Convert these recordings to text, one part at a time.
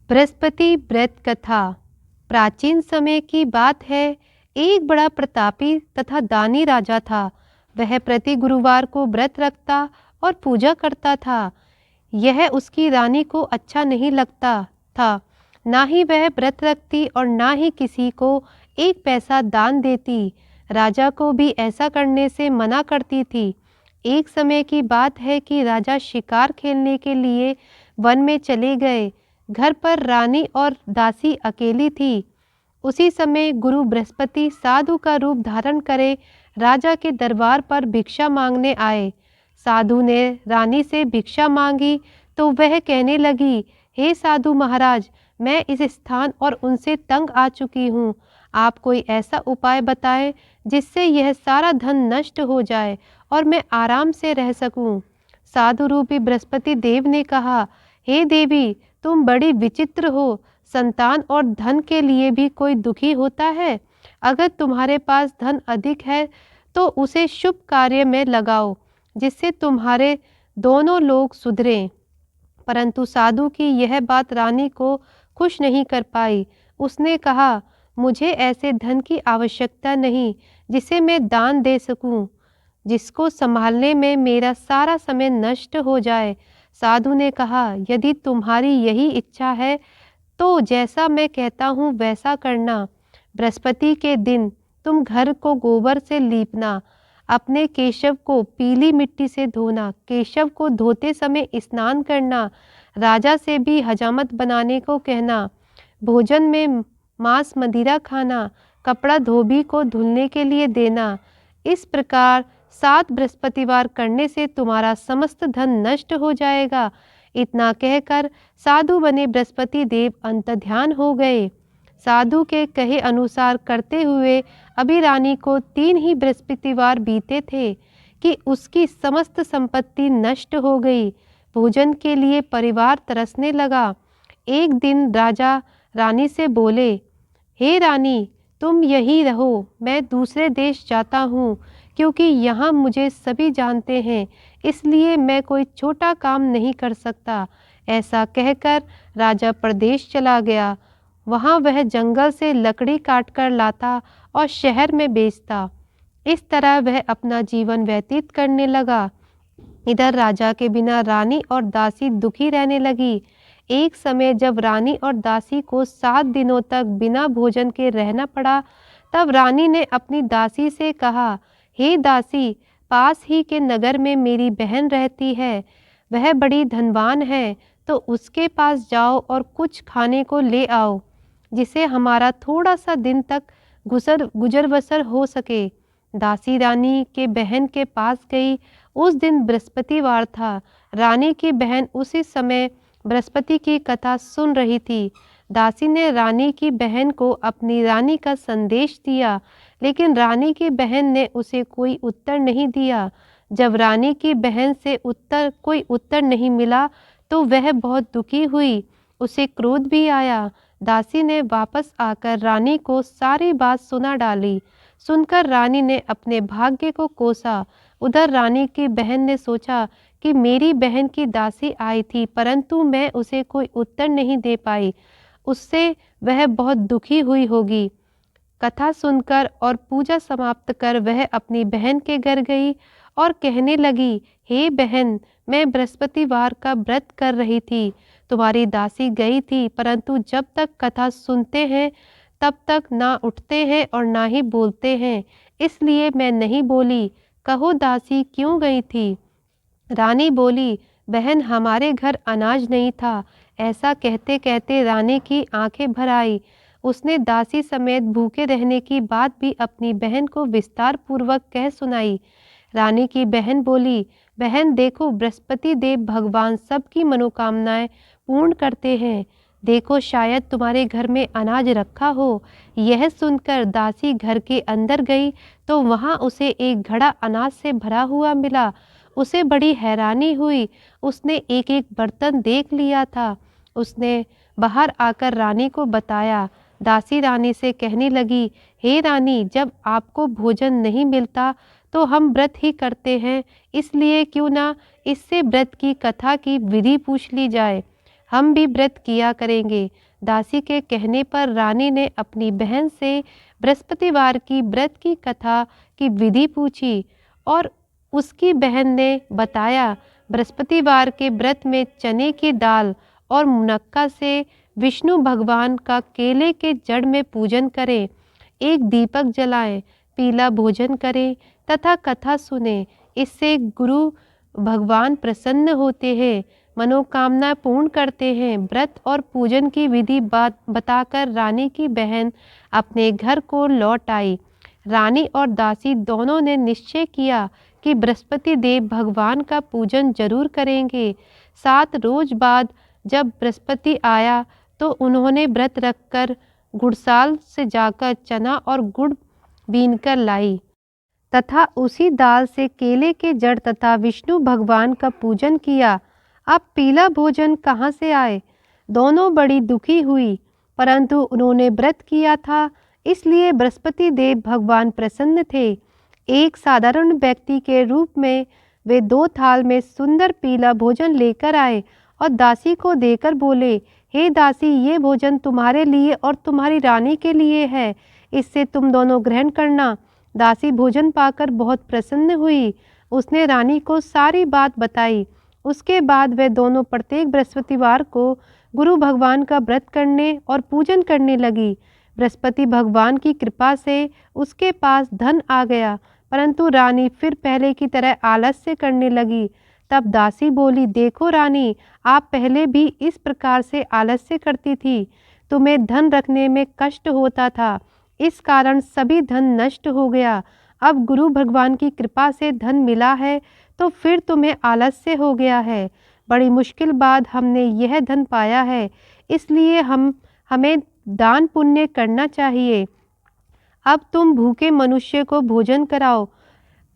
बृहस्पति व्रत कथा। प्राचीन समय की बात है। एक बड़ा प्रतापी तथा दानी राजा था। वह प्रति गुरुवार को व्रत रखता और पूजा करता था। यह उसकी रानी को अच्छा नहीं लगता था। ना ही वह व्रत रखती और ना ही किसी को एक पैसा दान देती। राजा को भी ऐसा करने से मना करती थी। एक समय की बात है कि राजा शिकार खेलने के लिए वन में चले गए। घर पर रानी और दासी अकेली थी। उसी समय गुरु बृहस्पति साधु का रूप धारण करे राजा के दरबार पर भिक्षा मांगने आए। साधु ने रानी से भिक्षा मांगी तो वह कहने लगी, हे साधु महाराज, मैं इस स्थान और उनसे तंग आ चुकी हूँ। आप कोई ऐसा उपाय बताएं जिससे यह सारा धन नष्ट हो जाए और मैं आराम से रह सकूं। साधु रूपी बृहस्पति देव ने कहा, हे देवी, तुम बड़ी विचित्र हो। संतान और धन के लिए भी कोई दुखी होता है। अगर तुम्हारे पास धन अधिक है तो उसे शुभ कार्य में लगाओ जिससे तुम्हारे दोनों लोग सुधरें। परंतु साधु की यह बात रानी को खुश नहीं कर पाई। उसने कहा, मुझे ऐसे धन की आवश्यकता नहीं जिसे मैं दान दे सकूं, जिसको संभालने में मेरा सारा समय नष्ट हो जाए। साधु ने कहा, यदि तुम्हारी यही इच्छा है तो जैसा मैं कहता हूँ वैसा करना। बृहस्पति के दिन तुम घर को गोबर से लीपना, अपने केशव को पीली मिट्टी से धोना, केशव को धोते समय स्नान करना, राजा से भी हजामत बनाने को कहना, भोजन में मांस मदिरा खाना, कपड़ा धोबी को धुलने के लिए देना। इस प्रकार 7 बृहस्पतिवार करने से तुम्हारा समस्त धन नष्ट हो जाएगा। इतना कहकर साधु बने बृहस्पति देव अंतर्ध्यान हो गए। साधु के कहे अनुसार करते हुए अभी रानी को 3 ही बृहस्पतिवार बीते थे कि उसकी समस्त संपत्ति नष्ट हो गई। भोजन के लिए परिवार तरसने लगा। एक दिन राजा रानी से बोले, हे रानी, तुम यहीं रहो, मैं दूसरे देश जाता हूँ, क्योंकि यहाँ मुझे सभी जानते हैं, इसलिए मैं कोई छोटा काम नहीं कर सकता। ऐसा कहकर राजा प्रदेश चला गया। वहाँ वह जंगल से लकड़ी काट कर लाता और शहर में बेचता। इस तरह वह अपना जीवन व्यतीत करने लगा। इधर राजा के बिना रानी और दासी दुखी रहने लगी। एक समय जब रानी और दासी को 7 दिनों तक बिना भोजन के रहना पड़ा, तब रानी ने अपनी दासी से कहा, हे दासी, पास ही के नगर में मेरी बहन रहती है। वह बड़ी धनवान है, तो उसके पास जाओ और कुछ खाने को ले आओ, जिसे हमारा थोड़ा सा दिन तक गुजर बसर हो सके। दासी रानी के बहन के पास गई। उस दिन बृहस्पतिवार था। रानी की बहन उसी समय बृहस्पति की कथा सुन रही थी। दासी ने रानी की बहन को अपनी रानी का संदेश दिया, लेकिन रानी की बहन ने उसे कोई उत्तर नहीं दिया। जब रानी की बहन से कोई उत्तर नहीं मिला तो वह बहुत दुखी हुई। उसे क्रोध भी आया। दासी ने वापस आकर रानी को सारी बात सुना डाली। सुनकर रानी ने अपने भाग्य को कोसा। उधर रानी की बहन ने सोचा कि मेरी बहन की दासी आई थी, परंतु मैं उसे कोई उत्तर नहीं दे पाई। उससे वह बहुत दुखी हुई होगी। कथा सुनकर और पूजा समाप्त कर वह अपनी बहन के घर गई और कहने लगी, हे बहन, मैं बृहस्पतिवार का व्रत कर रही थी। तुम्हारी दासी गई थी, परंतु जब तक कथा सुनते हैं तब तक ना उठते हैं और ना ही बोलते हैं, इसलिए मैं नहीं बोली। कहो दासी, क्यों गई थी? रानी बोली, बहन, हमारे घर अनाज नहीं था। ऐसा कहते कहते रानी की आंखें भर आई। उसने दासी समेत भूखे रहने की बात भी अपनी बहन को विस्तार पूर्वक कह सुनाई। रानी की बहन बोली, बहन देखो, बृहस्पति देव भगवान सबकी मनोकामनाएं पूर्ण करते हैं। देखो, शायद तुम्हारे घर में अनाज रखा हो। यह सुनकर दासी घर के अंदर गई तो वहाँ उसे एक घड़ा अनाज से भरा हुआ मिला। उसे बड़ी हैरानी हुई। उसने एक एक बर्तन देख लिया था। उसने बाहर आकर रानी को बताया। दासी रानी से कहने लगी, हे रानी, जब आपको भोजन नहीं मिलता तो हम व्रत ही करते हैं, इसलिए क्यों ना इससे व्रत की कथा की विधि पूछ ली जाए। हम भी व्रत किया करेंगे। दासी के कहने पर रानी ने अपनी बहन से बृहस्पतिवार की व्रत की कथा की विधि पूछी और उसकी बहन ने बताया, बृहस्पतिवार के व्रत में चने की दाल और मुनक्का से विष्णु भगवान का केले के जड़ में पूजन करें, एक दीपक जलाएं, पीला भोजन करें तथा कथा सुने। इससे गुरु भगवान प्रसन्न होते हैं, मनोकामना पूर्ण करते हैं। व्रत और पूजन की विधि बताकर रानी की बहन अपने घर को लौट आई। रानी और दासी दोनों ने निश्चय किया कि बृहस्पति देव भगवान का पूजन जरूर करेंगे। 7 रोज बाद जब बृहस्पति आया तो उन्होंने व्रत रखकर गुड़साल से जाकर चना और गुड़ बीनकर लाई तथा उसी दाल से केले के जड़ तथा विष्णु भगवान का पूजन किया। अब पीला भोजन कहाँ से आए? दोनों बड़ी दुखी हुई, परंतु उन्होंने व्रत किया था, इसलिए बृहस्पति देव भगवान प्रसन्न थे। एक साधारण व्यक्ति के रूप में वे 2 थाल में सुंदर पीला भोजन लेकर आए और दासी को देकर बोले, हे दासी, ये भोजन तुम्हारे लिए और तुम्हारी रानी के लिए है, इससे तुम दोनों ग्रहण करना। दासी भोजन पाकर बहुत प्रसन्न हुई। उसने रानी को सारी बात बताई। उसके बाद वे दोनों प्रत्येक बृहस्पतिवार को गुरु भगवान का व्रत करने और पूजन करने लगी। बृहस्पति भगवान की कृपा से उसके पास धन आ गया, परंतु रानी फिर पहले की तरह आलस्य करने लगी। तब दासी बोली, देखो रानी, आप पहले भी इस प्रकार से आलस्य करती थी, तुम्हें धन रखने में कष्ट होता था, इस कारण सभी धन नष्ट हो गया। अब गुरु भगवान की कृपा से धन मिला है तो फिर तुम्हें आलस्य हो गया है। बड़ी मुश्किल बाद हमने यह धन पाया है, इसलिए हमें दान पुण्य करना चाहिए। अब तुम भूखे मनुष्य को भोजन कराओ,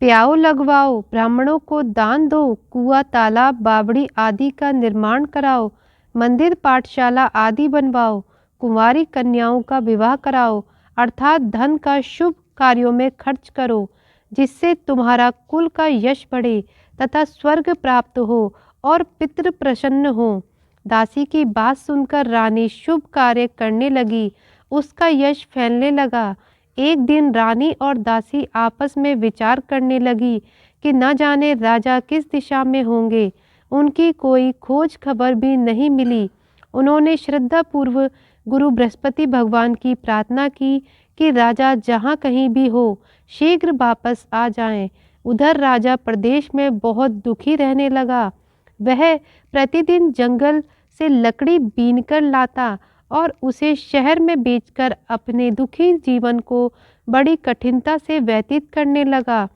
प्याऊ लगवाओ, ब्राह्मणों को दान दो, कुआं, तालाब, बावड़ी आदि का निर्माण कराओ, मंदिर, पाठशाला आदि बनवाओ, कुंवारी कन्याओं का विवाह कराओ, अर्थात धन का शुभ कार्यों में खर्च करो, जिससे तुम्हारा कुल का यश बढ़े तथा स्वर्ग प्राप्त हो और पितृ प्रसन्न हो। दासी की बात सुनकर रानी शुभ कार्य करने लगी, उसका यश फैलने लगा। एक दिन रानी और दासी आपस में विचार करने लगी कि न जाने राजा किस दिशा में होंगे। उनकी कोई खोज खबर भी नहीं मिली। उन्होंने श्रद्धापूर्वक गुरु बृहस्पति भगवान की प्रार्थना की कि राजा जहाँ कहीं भी हो शीघ्र वापस आ जाएं। उधर राजा प्रदेश में बहुत दुखी रहने लगा। वह प्रतिदिन जंगल से लकड़ी बीनकर लाता और उसे शहर में बेचकर अपने दुखी जीवन को बड़ी कठिनता से व्यतीत करने लगा।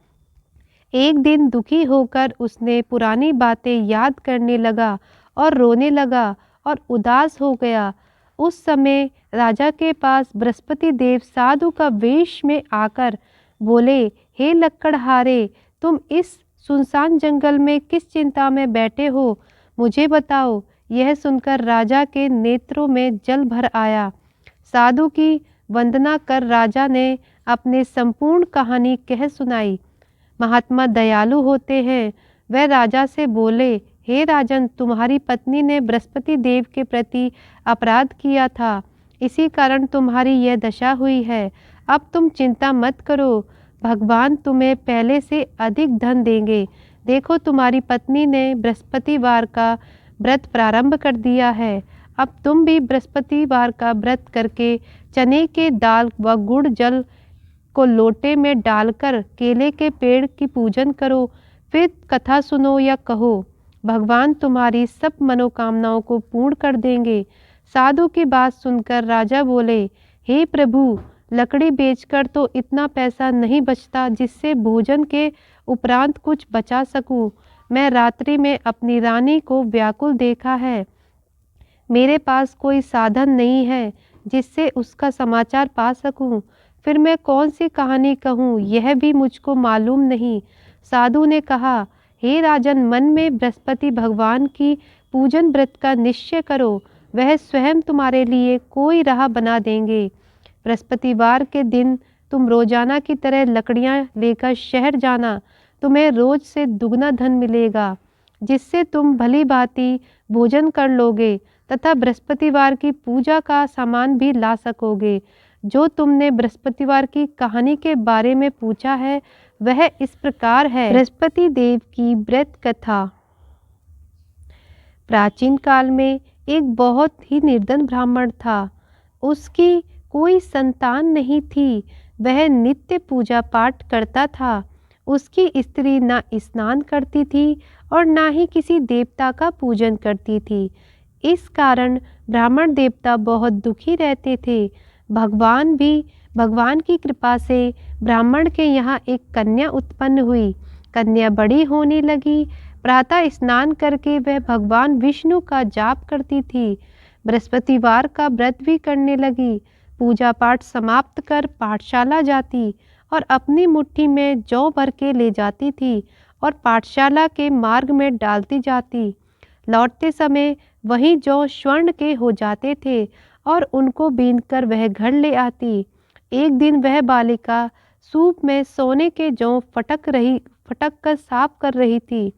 एक दिन दुखी होकर उसने पुरानी बातें याद करने लगा और रोने लगा और उदास हो गया। उस समय राजा के पास बृहस्पति देव साधु का वेश में आकर बोले, हे लक्कड़हारे, तुम इस सुनसान जंगल में किस चिंता में बैठे हो, मुझे बताओ। यह सुनकर राजा के नेत्रों में जल भर आया। साधु की वंदना कर राजा ने अपने संपूर्ण कहानी कह सुनाई। महात्मा दयालु होते हैं। वह राजा से बोले, हे राजन, तुम्हारी पत्नी ने बृहस्पति देव के प्रति अपराध किया था, इसी कारण तुम्हारी यह दशा हुई है। अब तुम चिंता मत करो, भगवान तुम्हें पहले से अधिक धन देंगे। देखो, तुम्हारी पत्नी ने बृहस्पतिवार का व्रत प्रारंभ कर दिया है। अब तुम भी बृहस्पतिवार का व्रत करके चने के दाल व गुड़ जल को लोटे में डालकर केले के पेड़ की पूजन करो, फिर कथा सुनो या कहो, भगवान तुम्हारी सब मनोकामनाओं को पूर्ण कर देंगे। साधु की बात सुनकर राजा बोले, हे प्रभु, लकड़ी बेचकर तो इतना पैसा नहीं बचता जिससे भोजन के उपरांत कुछ बचा सकूं। मैं रात्रि में अपनी रानी को व्याकुल देखा है। मेरे पास कोई साधन नहीं है जिससे उसका समाचार पा सकूं। फिर मैं कौन सी कहानी कहूँ, यह भी मुझको मालूम नहीं। साधु ने कहा, हे राजन, मन में बृहस्पति भगवान की पूजन व्रत का निश्चय करो, वह स्वयं तुम्हारे लिए कोई राह बना देंगे। बृहस्पतिवार के दिन तुम रोजाना की तरह लकड़ियाँ लेकर शहर जाना, तुम्हें रोज से दुगना धन मिलेगा, जिससे तुम भली भांति भोजन कर लोगे तथा बृहस्पतिवार की पूजा का सामान भी ला सकोगे। जो तुमने बृहस्पतिवार की कहानी के बारे में पूछा है वह इस प्रकार है। बृहस्पति देव की व्रत कथा। प्राचीन काल में एक बहुत ही निर्धन ब्राह्मण था। उसकी कोई संतान नहीं थी। वह नित्य पूजा पाठ करता था। उसकी स्त्री ना स्नान करती थी और ना ही किसी देवता का पूजन करती थी। इस कारण ब्राह्मण देवता बहुत दुखी रहते थे। भगवान की कृपा से ब्राह्मण के यहाँ एक कन्या उत्पन्न हुई। कन्या बड़ी होने लगी। प्रातः स्नान करके वह भगवान विष्णु का जाप करती थी। बृहस्पतिवार का व्रत भी करने लगी। पूजा पाठ समाप्त कर पाठशाला जाती और अपनी मुट्ठी में जौ भर के ले जाती थी और पाठशाला के मार्ग में डालती जाती। लौटते समय वही जौ स्वर्ण के हो जाते थे और उनको बीनकर वह घर ले आती। एक दिन वह बालिका सूप में सोने के जौ फटक कर साफ कर रही थी।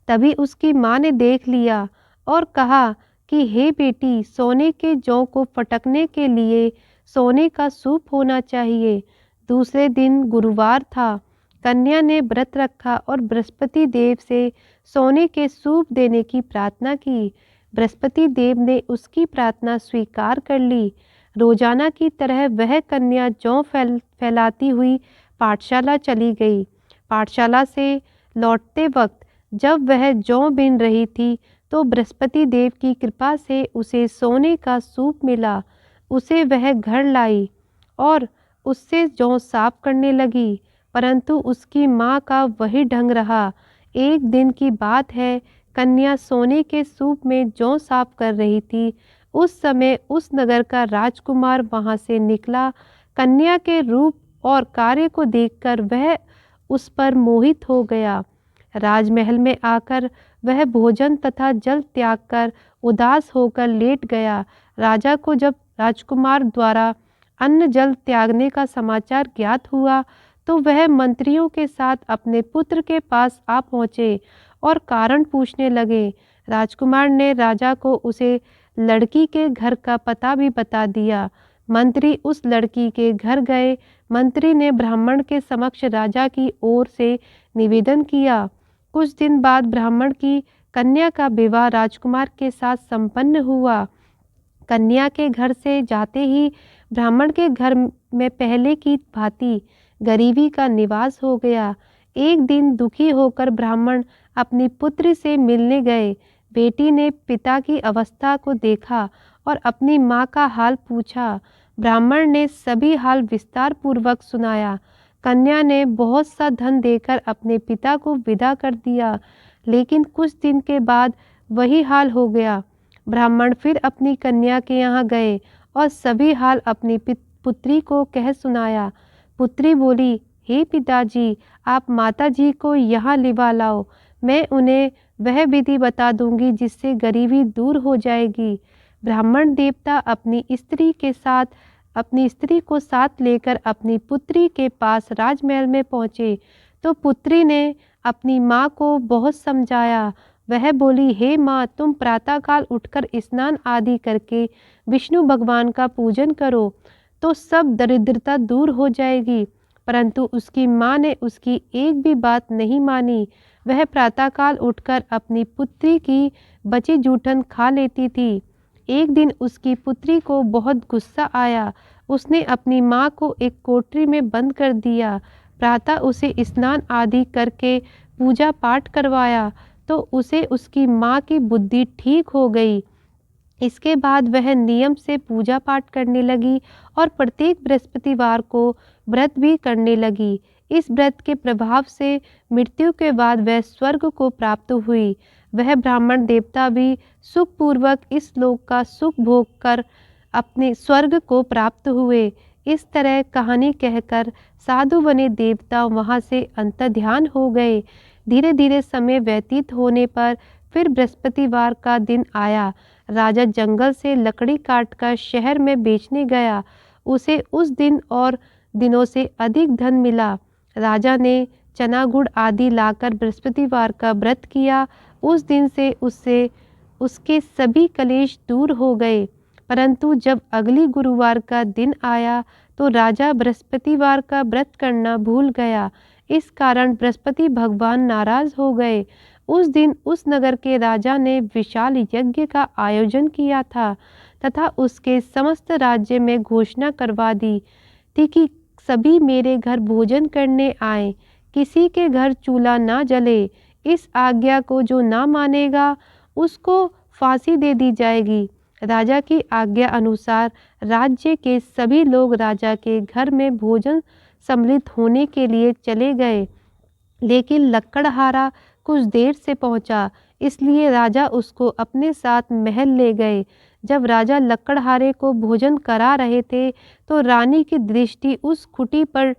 तभी उसकी माँ ने देख लिया और कहा कि हे बेटी, सोने के जौ को फटकने के लिए सोने का सूप होना चाहिए। दूसरे दिन गुरुवार था। कन्या ने व्रत रखा और बृहस्पति देव से सोने के सूप देने की प्रार्थना की। बृहस्पति देव ने उसकी प्रार्थना स्वीकार कर ली। रोजाना की तरह वह कन्या जौ फैलाती हुई पाठशाला चली गई। पाठशाला से लौटते वक्त जब वह जौ बीन रही थी तो बृहस्पति देव की कृपा से उसे सोने का सूप मिला। उसे वह घर लाई और उससे जौ साफ करने लगी, परंतु उसकी माँ का वही ढंग रहा। एक दिन की बात है, कन्या सोने के सूप में जौ साफ कर रही थी। उस समय उस नगर का राजकुमार वहाँ से निकला। कन्या के रूप और कार्य को देखकर वह उस पर मोहित हो गया। राजमहल में आकर वह भोजन तथा जल त्याग कर उदास होकर लेट गया। राजा को जब राजकुमार द्वारा अन्न जल त्यागने का समाचार ज्ञात हुआ तो वह मंत्रियों के साथ अपने पुत्र के पास आ पहुँचे और कारण पूछने लगे। राजकुमार ने राजा को उसे लड़की के घर का पता भी बता दिया। मंत्री उस लड़की के घर गए। मंत्री ने ब्राह्मण के समक्ष राजा की ओर से निवेदन किया। कुछ दिन बाद ब्राह्मण की कन्या का विवाह राजकुमार के साथ संपन्न हुआ। कन्या के घर से जाते ही ब्राह्मण के घर में पहले की भांति गरीबी का निवास हो गया। एक दिन दुखी होकर ब्राह्मण अपनी पुत्री से मिलने गए। बेटी ने पिता की अवस्था को देखा और अपनी माँ का हाल पूछा। ब्राह्मण ने सभी हाल विस्तार पूर्वक सुनाया। कन्या ने बहुत सा धन देकर अपने पिता को विदा कर दिया, लेकिन कुछ दिन के बाद वही हाल हो गया। ब्राह्मण फिर अपनी कन्या के यहाँ गए और सभी हाल अपनी पुत्री को कह सुनाया। पुत्री बोली, हे पिताजी, आप माताजी को यहाँ लिवा लाओ। मैं उन्हें वह विधि बता दूंगी जिससे गरीबी दूर हो जाएगी। ब्राह्मण देवता अपनी स्त्री को साथ लेकर अपनी पुत्री के पास राजमहल में पहुँचे तो पुत्री ने अपनी माँ को बहुत समझाया। वह बोली, हे माँ, तुम प्रातःकाल उठकर स्नान आदि करके विष्णु भगवान का पूजन करो तो सब दरिद्रता दूर हो जाएगी। परंतु उसकी माँ ने उसकी एक भी बात नहीं मानी। वह प्रातःकाल उठकर अपनी पुत्री की बची जूठन खा लेती थी। एक दिन उसकी पुत्री को बहुत गुस्सा आया। उसने अपनी माँ को एक कोठरी में बंद कर दिया। प्रातः उसे स्नान आदि करके पूजा पाठ करवाया तो उसे उसकी माँ की बुद्धि ठीक हो गई। इसके बाद वह नियम से पूजा पाठ करने लगी और प्रत्येक बृहस्पतिवार को व्रत भी करने लगी। इस व्रत के प्रभाव से मृत्यु के बाद वह स्वर्ग को प्राप्त हुई। वह ब्राह्मण देवता भी सुखपूर्वक इस लोक का सुख भोग कर अपने स्वर्ग को प्राप्त हुए। इस तरह कहानी कहकर साधु बने देवता वहाँ से अंतर्ध्यान हो गए। धीरे धीरे समय व्यतीत होने पर फिर बृहस्पतिवार का दिन आया। राजा जंगल से लकड़ी काटकर शहर में बेचने गया। उसे उस दिन और दिनों से अधिक धन मिला। राजा ने चना गुड़ आदि लाकर बृहस्पतिवार का व्रत किया। उस दिन से उससे उसके सभी कलेश दूर हो गए। परंतु जब अगली गुरुवार का दिन आया तो राजा बृहस्पतिवार का व्रत करना भूल गया। इस कारण बृहस्पति भगवान नाराज हो गए। उस दिन उस नगर के राजा ने विशाल यज्ञ का आयोजन किया था तथा उसके समस्त राज्य में घोषणा करवा दी थी कि सभी मेरे घर भोजन करने आए, किसी के घर चूल्हा ना जले। इस आज्ञा को जो ना मानेगा उसको फांसी दे दी जाएगी। राजा की आज्ञा अनुसार राज्य के सभी लोग राजा के घर में भोजन सम्मिलित होने के लिए चले गए, लेकिन लक्कड़हारा कुछ देर से पहुंचा, इसलिए राजा उसको अपने साथ महल ले गए। जब राजा लक्कड़हारे को भोजन करा रहे थे तो रानी की दृष्टि उस खुटी पर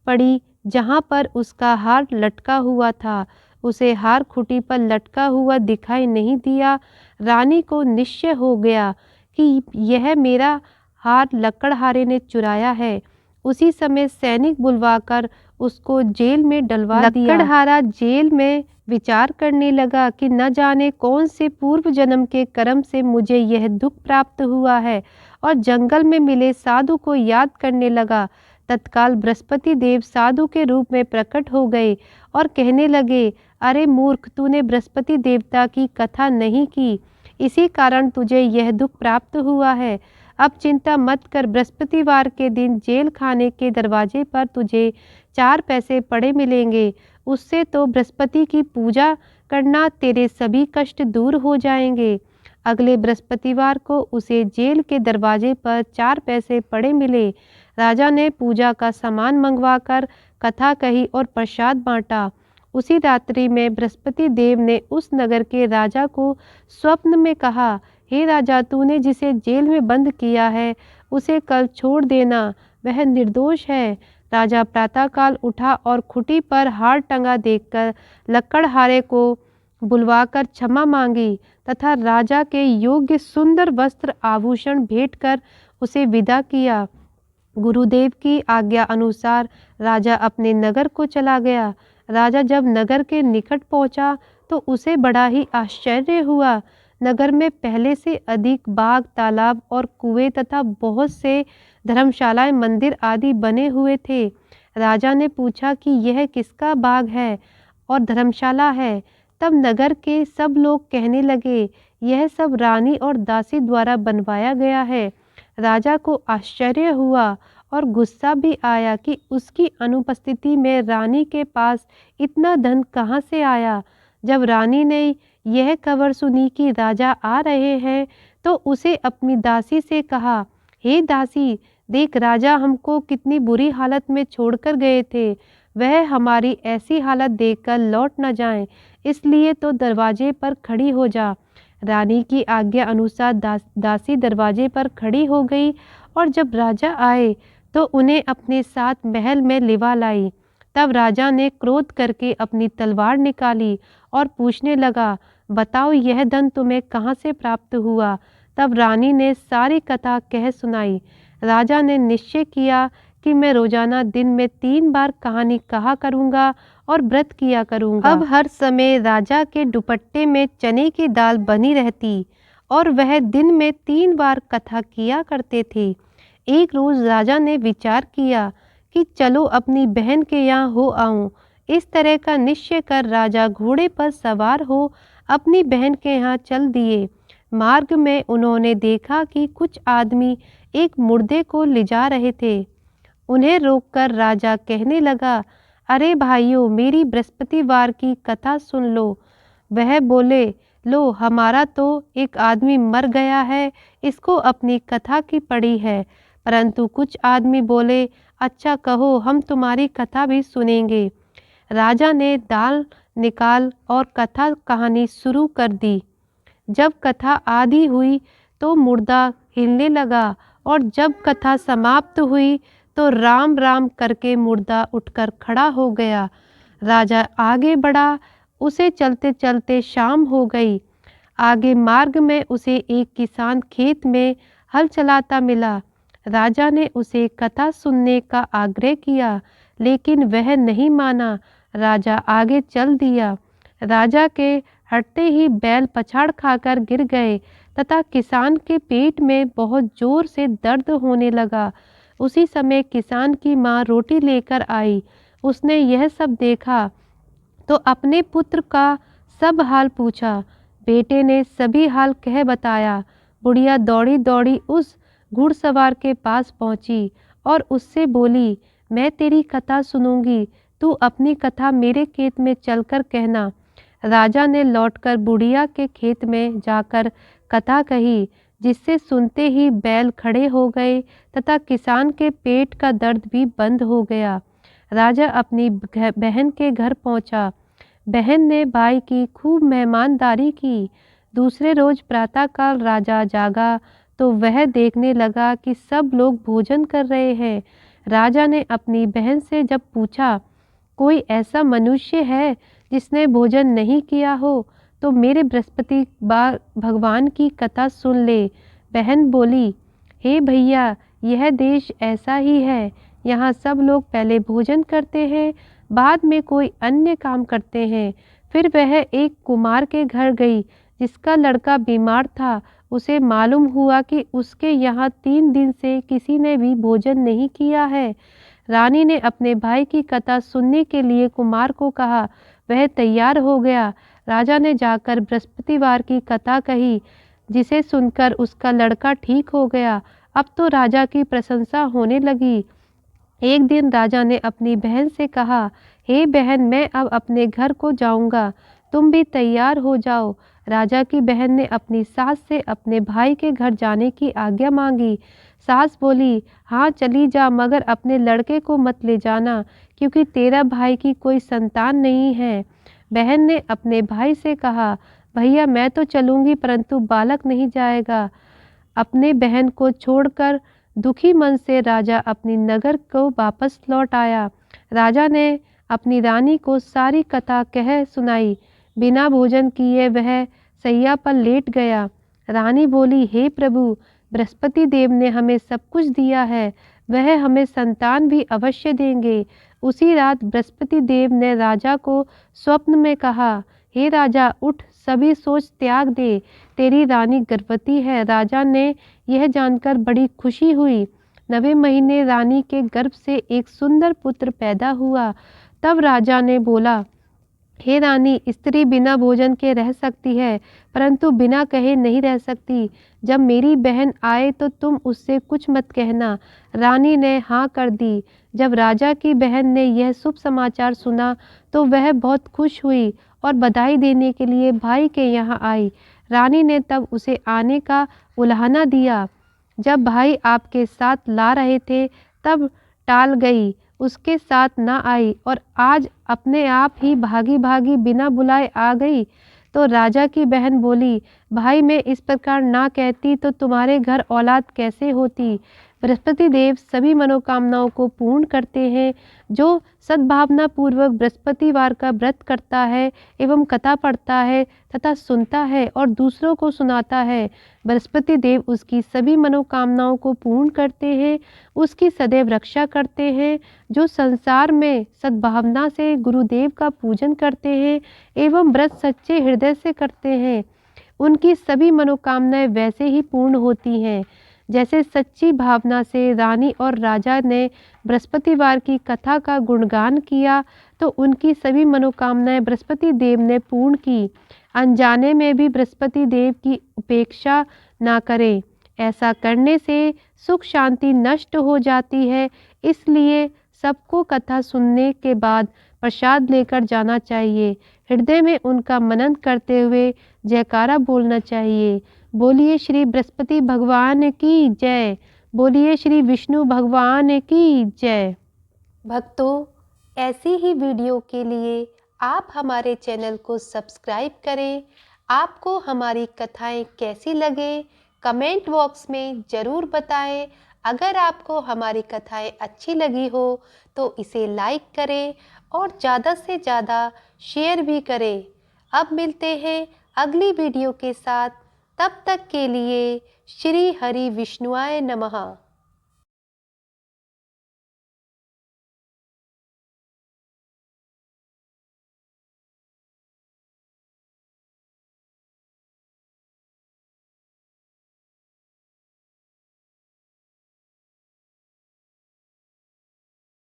पड़ी जहाँ पर उसका हार लटका हुआ था। उसे हार खुटी पर लटका हुआ दिखाई नहीं दिया। रानी को निश्चय हो गया कि यह मेरा हार लक्कड़हारे ने चुराया है। उसी समय सैनिक बुलवाकर उसको जेल में डलवा दिया। लक्कड़हारा जेल में विचार करने लगा कि न जाने कौन से पूर्व जन्म के कर्म से मुझे यह दुख प्राप्त हुआ है, और जंगल में मिले साधु को याद करने लगा। तत्काल बृहस्पति देव साधु के रूप में प्रकट हो गए और कहने लगे, अरे मूर्ख, तूने बृहस्पति देवता की कथा नहीं की, इसी कारण तुझे यह दुख प्राप्त हुआ है। अब चिंता मत कर, बृहस्पतिवार के दिन जेल खाने के दरवाजे पर तुझे 4 पैसे पड़े मिलेंगे। उससे तो बृहस्पति की पूजा करना, तेरे सभी कष्ट दूर हो जाएंगे। अगले बृहस्पतिवार को उसे जेल के दरवाजे पर 4 पैसे पड़े मिले। राजा ने पूजा का सामान मंगवाकर कथा कही और प्रसाद बांटा। उसी रात्रि में बृहस्पति देव ने उस नगर के राजा को स्वप्न में कहा, हे राजा, तूने जिसे जेल में बंद किया है उसे कल छोड़ देना, वह निर्दोष है। राजा प्रातःकाल उठा और खुटी पर हार टंगा देखकर लक्कड़हारे को बुलवाकर क्षमा मांगी तथा राजा के योग्य सुंदर वस्त्र आभूषण भेंट कर उसे विदा किया। गुरुदेव की आज्ञा अनुसार राजा अपने नगर को चला गया। राजा जब नगर के निकट पहुंचा तो उसे बड़ा ही आश्चर्य हुआ। नगर में पहले से अधिक बाग, तालाब और कुएं तथा बहुत से धर्मशालाएं, मंदिर आदि बने हुए थे। राजा ने पूछा कि यह किसका बाग है और धर्मशाला है। तब नगर के सब लोग कहने लगे, यह सब रानी और दासी द्वारा बनवाया गया है। राजा को आश्चर्य हुआ और गुस्सा भी आया कि उसकी अनुपस्थिति में रानी के पास इतना धन कहाँ से आया। जब रानी ने यह खबर सुनी कि राजा आ रहे हैं तो उसे अपनी दासी से कहा, हे दासी, देख राजा हमको कितनी बुरी हालत में छोड़कर गए थे, वह हमारी ऐसी हालत देखकर लौट न जाएं, इसलिए तो दरवाजे पर खड़ी हो जा। रानी की आज्ञा अनुसार दासी दरवाजे पर खड़ी हो गई और जब राजा आए तो उन्हें अपने साथ महल में लिवा लाई। तब राजा ने क्रोध करके अपनी तलवार निकाली और पूछने लगा, बताओ यह धन तुम्हें कहाँ से प्राप्त हुआ। तब रानी ने सारी कथा कह सुनाई। राजा ने निश्चय किया कि मैं रोजाना दिन में 3 बार कहानी कहा करूँगा और व्रत किया करूँगा। अब हर समय राजा के दुपट्टे में चने की दाल बनी रहती और वह दिन में 3 बार कथा किया करते थे। एक रोज राजा ने विचार किया कि चलो अपनी बहन के यहाँ हो आऊं। इस तरह का निश्चय कर राजा घोड़े पर सवार हो अपनी बहन के यहाँ चल दिए। मार्ग में उन्होंने देखा कि कुछ आदमी एक मुर्दे को ले जा रहे थे। उन्हें रोककर राजा कहने लगा, अरे भाइयों, मेरी बृहस्पतिवार की कथा सुन लो। वह बोले, लो, हमारा तो एक आदमी मर गया है, इसको अपनी कथा की पड़ी है। परंतु कुछ आदमी बोले, अच्छा कहो, हम तुम्हारी कथा भी सुनेंगे। राजा ने दाल निकाल और कथा कहानी शुरू कर दी। जब कथा आधी हुई तो मुर्दा हिलने लगा और जब कथा समाप्त हुई तो राम राम करके मुर्दा उठकर खड़ा हो गया। राजा आगे बढ़ा, उसे चलते चलते शाम हो गई। आगे मार्ग में उसे एक किसान खेत में हल चलाता मिला। राजा ने उसे कथा सुनने का आग्रह किया, लेकिन वह नहीं माना। राजा आगे चल दिया। राजा के हटते ही बैल पछाड़ खाकर गिर गए तथा किसान के पेट में बहुत जोर से दर्द होने लगा। उसी समय किसान की माँ रोटी लेकर आई। उसने यह सब देखा तो अपने पुत्र का सब हाल पूछा। बेटे ने सभी हाल कह बताया। बुढ़िया दौड़ी दौड़ी उस घुड़सवार के पास पहुंची और उससे बोली, मैं तेरी कथा सुनूंगी, तू अपनी कथा मेरे खेत में चलकर कहना। राजा ने लौटकर बुढ़िया के खेत में जाकर कथा कही, जिससे सुनते ही बैल खड़े हो गए तथा किसान के पेट का दर्द भी बंद हो गया। राजा अपनी बहन के घर पहुंचा। बहन ने भाई की खूब मेहमानदारी की। दूसरे रोज प्रातःकाल राजा जागा तो वह देखने लगा कि सब लोग भोजन कर रहे हैं। राजा ने अपनी बहन से जब पूछा, कोई ऐसा मनुष्य है जिसने भोजन नहीं किया हो, तो मेरे बृहस्पति भगवान की कथा सुन ले। बहन बोली, हे भैया, यह देश ऐसा ही है। यहाँ सब लोग पहले भोजन करते हैं, बाद में कोई अन्य काम करते हैं। फिर वह एक कुमार के घर गई जिसका लड़का बीमार था। उसे मालूम हुआ कि उसके यहाँ 3 दिन से किसी ने भी भोजन नहीं किया है। रानी ने अपने भाई की कथा सुनने के लिए कुमार को कहा। वह तैयार हो गया। राजा ने जाकर बृहस्पतिवार की कथा कही, जिसे सुनकर उसका लड़का ठीक हो गया। अब तो राजा की प्रशंसा होने लगी। एक दिन राजा ने अपनी बहन से कहा, हे बहन, मैं अब अपने घर को जाऊंगा, तुम भी तैयार हो जाओ। राजा की बहन ने अपनी सास से अपने भाई के घर जाने की आज्ञा मांगी। सास बोली, हाँ चली जा, मगर अपने लड़के को मत ले जाना, क्योंकि तेरा भाई की कोई संतान नहीं है। बहन ने अपने भाई से कहा, भैया मैं तो चलूंगी, परंतु बालक नहीं जाएगा। अपने बहन को छोड़कर दुखी मन से राजा अपनी नगर को वापस लौट आया। राजा ने अपनी रानी को सारी कथा कह सुनाई। बिना भोजन किए वह सैया पर लेट गया। रानी बोली, हे प्रभु, बृहस्पति देव ने हमें सब कुछ दिया है, वह हमें संतान भी अवश्य देंगे। उसी रात बृहस्पति देव ने राजा को स्वप्न में कहा, हे राजा, उठ, सभी सोच त्याग दे, तेरी रानी गर्भवती है। राजा ने यह जानकर बड़ी खुशी हुई। 9वें महीने रानी के गर्भ से एक सुंदर पुत्र पैदा हुआ। तब राजा ने बोला, हे रानी, स्त्री बिना भोजन के रह सकती है, परंतु बिना कहे नहीं रह सकती। जब मेरी बहन आए तो तुम उससे कुछ मत कहना। रानी ने हाँ कर दी। जब राजा की बहन ने यह शुभ समाचार सुना तो वह बहुत खुश हुई और बधाई देने के लिए भाई के यहाँ आई। रानी ने तब उसे आने का उलाहना दिया। जब भाई आपके साथ ला रहे थे तब टाल गई, उसके साथ ना आई, और आज अपने आप ही भागी भागी बिना बुलाए आ गई। तो राजा की बहन बोली, भाई मैं इस प्रकार ना कहती तो तुम्हारे घर औलाद कैसे होती। बृहस्पति देव सभी मनोकामनाओं को पूर्ण करते हैं। जो सद्भावना पूर्वक बृहस्पतिवार का व्रत करता है एवं कथा पढ़ता है तथा सुनता है और दूसरों को सुनाता है, बृहस्पति देव उसकी सभी मनोकामनाओं को पूर्ण करते हैं, उसकी सदैव रक्षा करते हैं। जो संसार में सद्भावना से गुरुदेव का पूजन करते हैं एवं व्रत सच्चे हृदय से करते हैं, उनकी सभी मनोकामनाएं वैसे ही पूर्ण होती हैं जैसे सच्ची भावना से रानी और राजा ने बृहस्पतिवार की कथा का गुणगान किया तो उनकी सभी मनोकामनाएं बृहस्पति देव ने पूर्ण की। अनजाने में भी बृहस्पति देव की उपेक्षा ना करें, ऐसा करने से सुख शांति नष्ट हो जाती है। इसलिए सबको कथा सुनने के बाद प्रसाद लेकर जाना चाहिए। हृदय में उनका मनन करते हुए जयकारा बोलना चाहिए। बोलिए श्री बृहस्पति भगवान की जय। बोलिए श्री विष्णु भगवान की जय। भक्तों, ऐसी ही वीडियो के लिए आप हमारे चैनल को सब्सक्राइब करें। आपको हमारी कथाएं कैसी लगे कमेंट बॉक्स में ज़रूर बताएं। अगर आपको हमारी कथाएं अच्छी लगी हो तो इसे लाइक करें और ज़्यादा से ज़्यादा शेयर भी करें। अब मिलते हैं अगली वीडियो के साथ, तब तक के लिए श्री हरि विष्णुआय नमः।